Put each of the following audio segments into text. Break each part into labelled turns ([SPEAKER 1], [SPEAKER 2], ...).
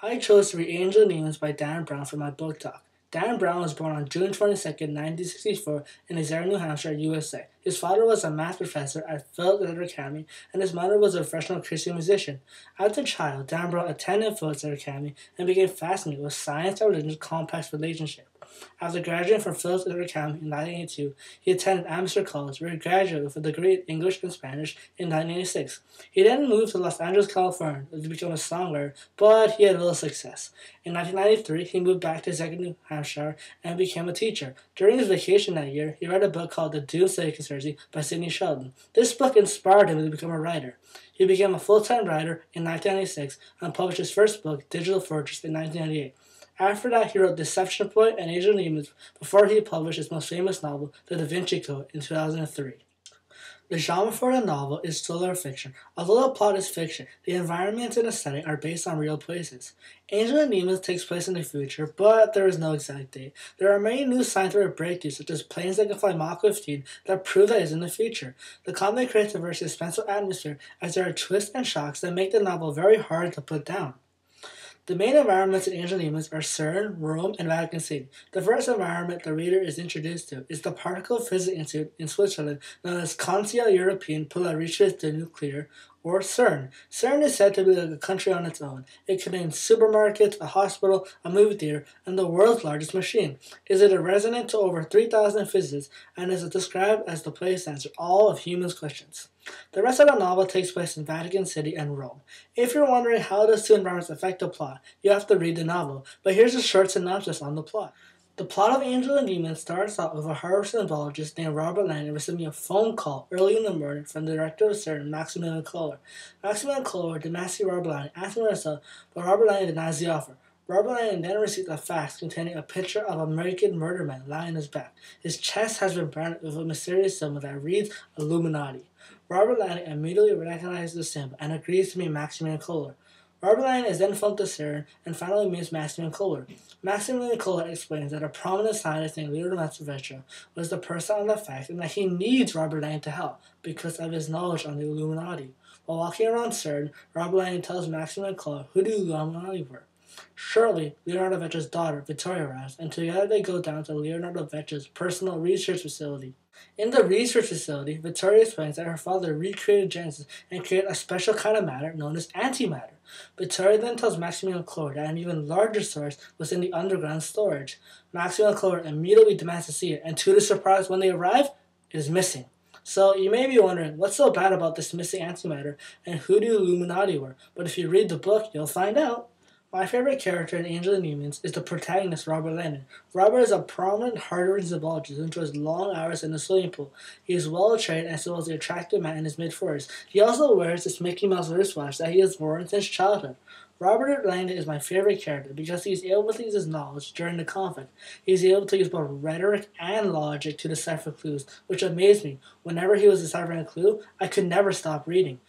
[SPEAKER 1] I chose to read Angel Demons by Dan Brown for my book talk. Dan Brown was born on June 22nd, 1964 in Exeter, New Hampshire, USA. His father was a math professor at Phillips Academy, and his mother was a professional Christian musician. As a child, Dan Brown attended Phillips Academy and became fascinated with science and religion's complex relationship. After graduating from Phillips Academy in 1982, he attended Amherst College, where he graduated with a degree in English and Spanish in 1986. He then moved to Los Angeles, California to become a songwriter, but he had little success. In 1993, he moved back to Exeter, New Hampshire, and became a teacher. During his vacation that year, he read a book called The Doomsday Conspiracy by Sidney Sheldon. This book inspired him to become a writer. He became a full-time writer in 1996 and published his first book, Digital Fortress, in 1998. After that, he wrote Deception Point and Angel Demons before he published his most famous novel, The Da Vinci Code, in 2003. The genre for the novel is thriller fiction. Although the plot is fiction, the environments and the setting are based on real places. Angel and Demons takes place in the future, but there is no exact date. There are many new scientific breakthroughs, such as planes that can fly Mach 15, that prove that it is in the future. The comic creates a very suspenseful atmosphere, as there are twists and shocks that make the novel very hard to put down. The main environments in Angel Demons are CERN, Rome, and Vatican City. The first environment the reader is introduced to is the Particle Physics Institute in Switzerland, known as Conseil Européen pour la Recherche du Nucléaire, or CERN. CERN is said to be like a country on its own. It contains supermarkets, a hospital, a movie theater, and the world's largest machine. It is a resonant to over 3,000 physicists and is described as the place to answer all of humans' questions. The rest of the novel takes place in Vatican City and Rome. If you're wondering how those two environments affect the plot, you have to read the novel, but here's a short synopsis on the plot. The plot of Angel and Demons starts out with a Harvard symbologist named Robert Langdon receiving a phone call early in the morning from the director of CERN, Maximilian Kohler. Maximilian Kohler demands to see Robert Langdon, asking herself, but Robert Langdon denies the offer. Robert Langdon then receives a fax containing a picture of a American murder man lying on his back. His chest has been branded with a mysterious symbol that reads Illuminati. Robert Langdon immediately recognizes the symbol and agrees to meet Maximilian Kohler. Robert Langdon is then flown to CERN and finally meets Maximilian Kohler. Maximilian Kohler explains that a prominent scientist named Leonardo Mazzavecchio was the person on the fax and that he needs Robert Langdon to help because of his knowledge on the Illuminati. While walking around CERN, Robert Langdon tells Maximilian Kohler who the Illuminati were. Shortly, Leonardo Vecchio's daughter, Vittoria, arrives, and together they go down to Leonardo Vecchio's personal research facility. In the research facility, Vittoria explains that her father recreated Genesis and created a special kind of matter known as antimatter. Vittoria then tells Maximilian Kohler that an even larger source was in the underground storage. Maximilian Kohler immediately demands to see it, and to their surprise, when they arrive, it is missing. So you may be wondering, what's so bad about this missing antimatter, and who the Illuminati were? But if you read the book, you'll find out. My favorite character in Angel and Demons is the protagonist, Robert Langdon. Robert is a prominent Harvard symbologist who enjoys long hours in the swimming pool. He is well trained and still is an attractive man in his mid-40s. He also wears this Mickey Mouse wristwatch that he has worn since childhood. Robert Langdon is my favorite character because he is able to use his knowledge during the conflict. He is able to use both rhetoric and logic to decipher clues, which amazed me. Whenever he was deciphering a clue, I could never stop reading.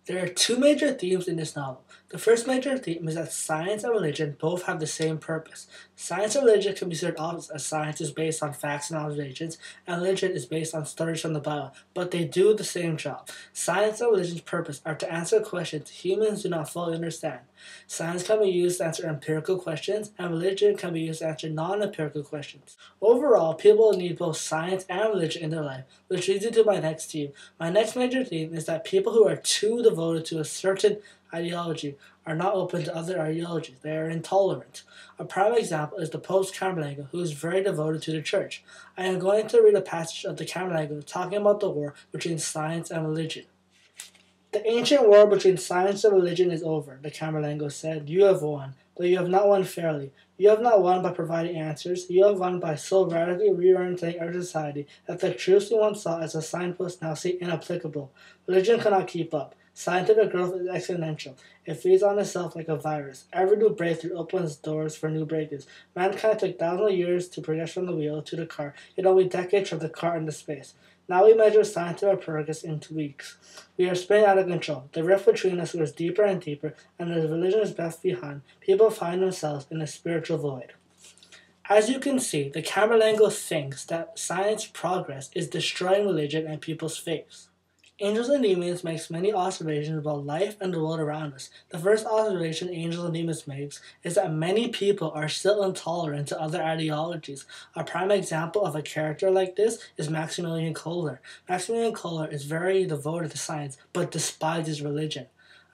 [SPEAKER 1] There are two major themes in this novel. The first major theme is that science and religion both have the same purpose. Science and religion can be considered opposites, as science is based on facts and observations, and religion is based on stories from the Bible, but they do the same job. Science and religion's purpose are to answer questions humans do not fully understand. Science can be used to answer empirical questions, and religion can be used to answer non-empirical questions. Overall, people need both science and religion in their life, which leads me to my next theme. My next major theme is that people who are too devoted to a certain ideology are not open to other ideologies. They are intolerant. A prime example is the Pope Camerlengo, who is very devoted to the church. I am going to read a passage of the Camerlengo talking about the war between science and religion. The ancient war between science and religion is over, the Camerlengo said. You have won, but you have not won fairly. You have not won by providing answers. You have won by so radically reorienting our society that the truths we once saw as a signpost now seem inapplicable. Religion cannot keep up. Scientific growth is exponential. It feeds on itself like a virus. Every new breakthrough opens doors for new breakthroughs. Mankind took thousands of years to progress from the wheel to the car, yet only decades from the car into space. Now we measure scientific progress into weeks. We are spinning out of control. The rift between us grows deeper and deeper, and as religion is left behind, people find themselves in a spiritual void. As you can see, the Camerlengo thinks that science progress is destroying religion and people's faiths. Angels and Demons makes many observations about life and the world around us. The first observation Angels and Demons makes is that many people are still intolerant to other ideologies. A prime example of a character like this is Maximilian Kohler. Maximilian Kohler is very devoted to science, but despises religion.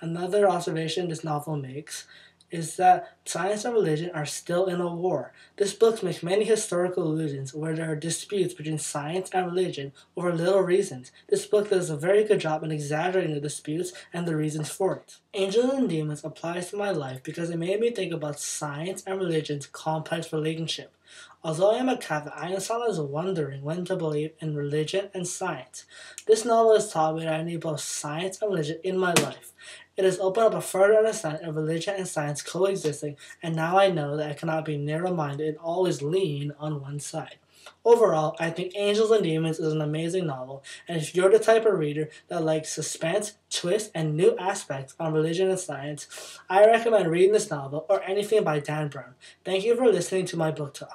[SPEAKER 1] Another observation this novel makes is that science and religion are still in a war. This book makes many historical allusions where there are disputes between science and religion over little reasons. This book does a very good job in exaggerating the disputes and the reasons for it. Angels and Demons applies to my life because it made me think about science and religion's complex relationship. Although I am a Catholic, I am sometimes wondering when to believe in religion and science. This novel has taught me that I need both science and religion in my life. It has opened up a further understanding of religion and science coexisting, and now I know that I cannot be narrow-minded and always lean on one side. Overall, I think Angels and Demons is an amazing novel, and if you're the type of reader that likes suspense, twists, and new aspects on religion and science, I recommend reading this novel or anything by Dan Brown. Thank you for listening to my book talk.